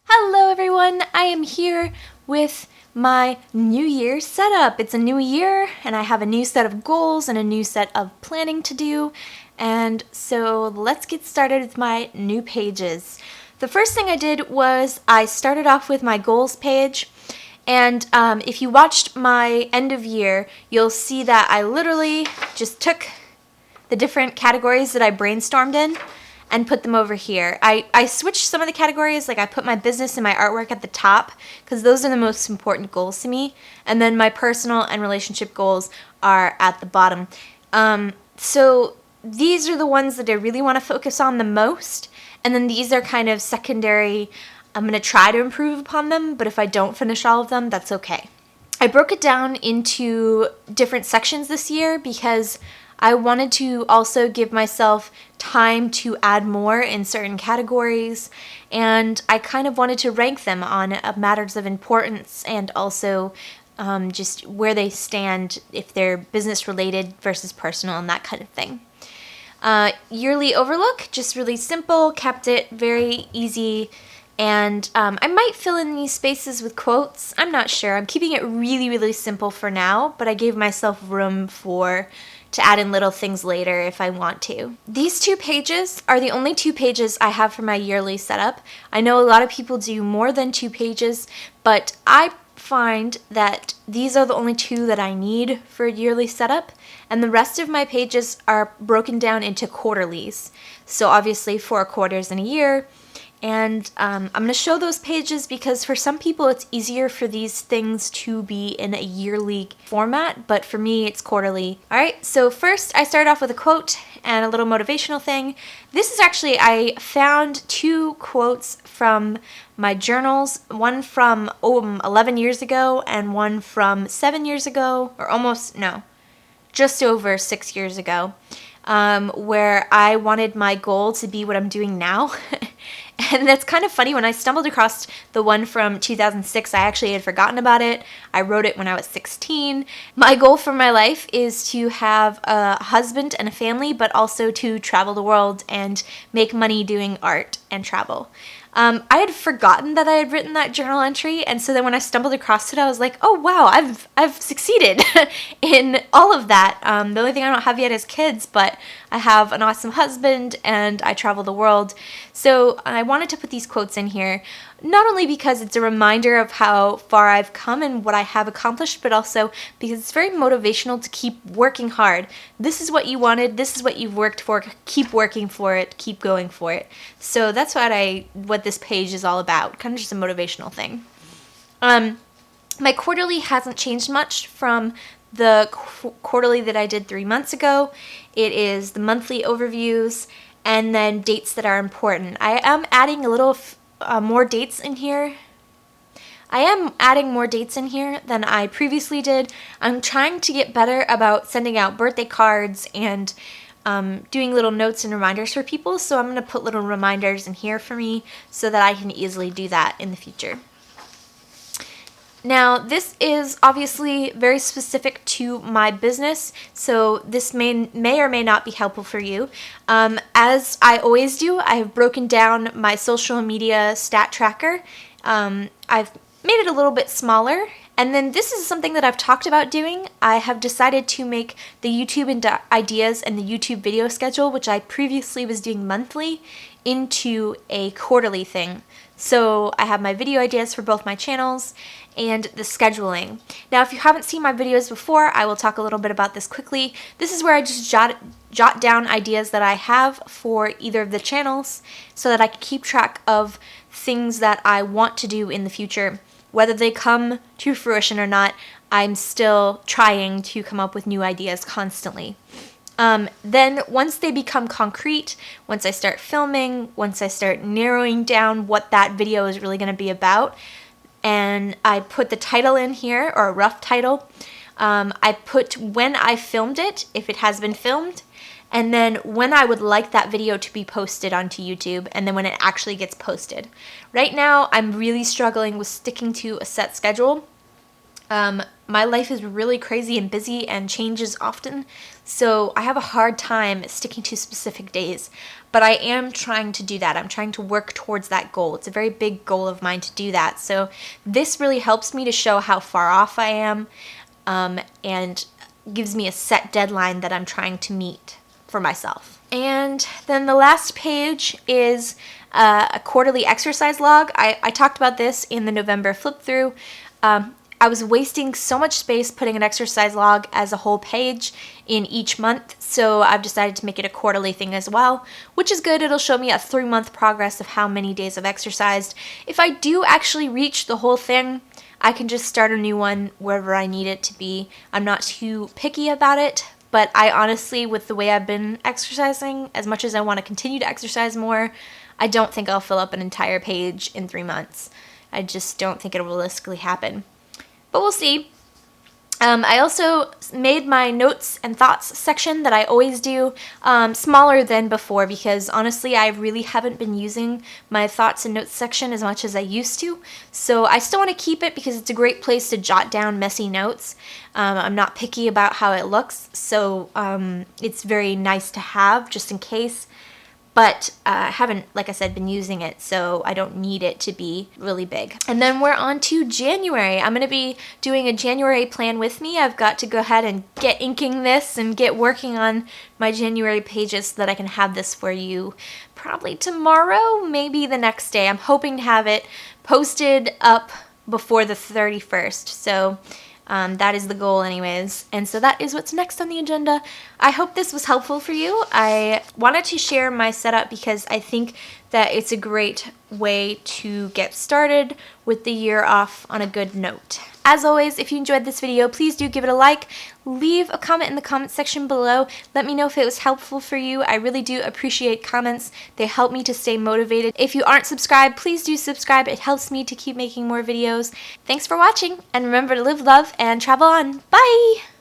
Hello everyone, I am here with my New Year setup. It's a new year and I have a new set of goals and a new set of planning to do. And so let's get started with my new pages. The first thing I did was I started off with my goals page. And if you watched my end of year, you'll see that I literally just took the different categories that I brainstormed in and put them over here. I switched some of the categories, like I put my business and my artwork at the top because those are the most important goals to me, and then my personal and relationship goals are at the bottom. So these are the ones that I really want to focus on the most, and then these are kind of secondary. I'm going to try to improve upon them, but if I don't finish all of them, that's okay. I broke it down into different sections this year because I wanted to also give myself time to add more in certain categories, and I kind of wanted to rank them on matters of importance and also just where they stand, if they're business related versus personal and that kind of thing. Yearly overlook, just really simple, kept it very easy. And I might fill in these spaces with quotes. I'm not sure. I'm keeping it really, really simple for now, but I gave myself room to add in little things later if I want to. These two pages are the only two pages I have for my yearly setup. I know a lot of people do more than 2 pages, but I find that these are the only 2 that I need for a yearly setup, and the rest of my pages are broken down into quarterlies. So obviously 4 quarters in a year. And I'm going to show those pages because for some people it's easier for these things to be in a yearly format, but for me it's quarterly. Alright, so first I start off with a quote and a little motivational thing. This is actually, I found 2 quotes from my journals, one from 11 years ago and one from 7 years ago, or just over 6 years ago, where I wanted my goal to be what I'm doing now. And that's kind of funny. When I stumbled across the one from 2006, I actually had forgotten about it. I wrote it when I was 16. My goal for my life is to have a husband and a family, but also to travel the world and make money doing art and travel. I had forgotten that I had written that journal entry, and so then when I stumbled across it, I was like, oh wow, I've succeeded in all of that. The only thing I don't have yet is kids, but I have an awesome husband and I travel the world. So I wanted to put these quotes in here, not only because it's a reminder of how far I've come and what I have accomplished, but also because it's very motivational to keep working hard. This is what you wanted, this is what you've worked for, keep working for it, keep going for it. So that's what this page is all about, kind of just a motivational thing. My quarterly hasn't changed much from the quarterly that I did 3 months ago. It is the monthly overviews and then dates that are important. I am adding a little more dates in here. I am adding more dates in here than I previously did. I'm trying to get better about sending out birthday cards and doing little notes and reminders for people, so I'm going to put little reminders in here for me so that I can easily do that in the future. Now, this is obviously very specific to my business, so this may or may not be helpful for you. As I always do, I have broken down my social media stat tracker. I've made it a little bit smaller, and then this is something that I've talked about doing. I have decided to make the YouTube ideas and the YouTube video schedule, which I previously was doing monthly, into a quarterly thing. So I have my video ideas for both my channels and the scheduling. Now, if you haven't seen my videos before, I will talk a little bit about this quickly. This is where I just jot down ideas that I have for either of the channels so that I can keep track of things that I want to do in the future. Whether they come to fruition or not, I'm still trying to come up with new ideas constantly. Then once they become concrete, once I start filming, once I start narrowing down what that video is really going to be about, and I put the title in here, or a rough title, I put when I filmed it, if it has been filmed, and then when I would like that video to be posted onto YouTube, and then when it actually gets posted. Right now, I'm really struggling with sticking to a set schedule. My life is really crazy and busy and changes often, so I have a hard time sticking to specific days. But I am trying to do that. I'm trying to work towards that goal. It's a very big goal of mine to do that. So this really helps me to show how far off I am, and gives me a set deadline that I'm trying to meet for myself. And then the last page is a quarterly exercise log. I talked about this in the November flip through. I was wasting so much space putting an exercise log as a whole page in each month, so I've decided to make it a quarterly thing as well, which is good. It'll show me a 3-month progress of how many days I've exercised. If I do actually reach the whole thing, I can just start a new one wherever I need it to be. I'm not too picky about it, but I honestly, with the way I've been exercising, as much as I want to continue to exercise more, I don't think I'll fill up an entire page in 3 months. I just don't think it'll realistically happen. But we'll see. I also made my notes and thoughts section that I always do smaller than before, because honestly I really haven't been using my thoughts and notes section as much as I used to. So I still want to keep it because it's a great place to jot down messy notes. I'm not picky about how it looks, so it's very nice to have just in case. But I haven't, like I said, been using it, so I don't need it to be really big. And then we're on to January. I'm going to be doing a January plan with me. I've got to go ahead and get inking this and get working on my January pages so that I can have this for you probably tomorrow, maybe the next day. I'm hoping to have it posted up before the 31st, so that is the goal anyways. And so that is what's next on the agenda. I hope this was helpful for you. I wanted to share my setup because I think that it's a great way to get started with the year off on a good note. As always, if you enjoyed this video, please do give it a like. Leave a comment in the comment section below. Let me know if it was helpful for you. I really do appreciate comments. They help me to stay motivated. If you aren't subscribed, please do subscribe. It helps me to keep making more videos. Thanks for watching, and remember to live, love, and travel on. Bye!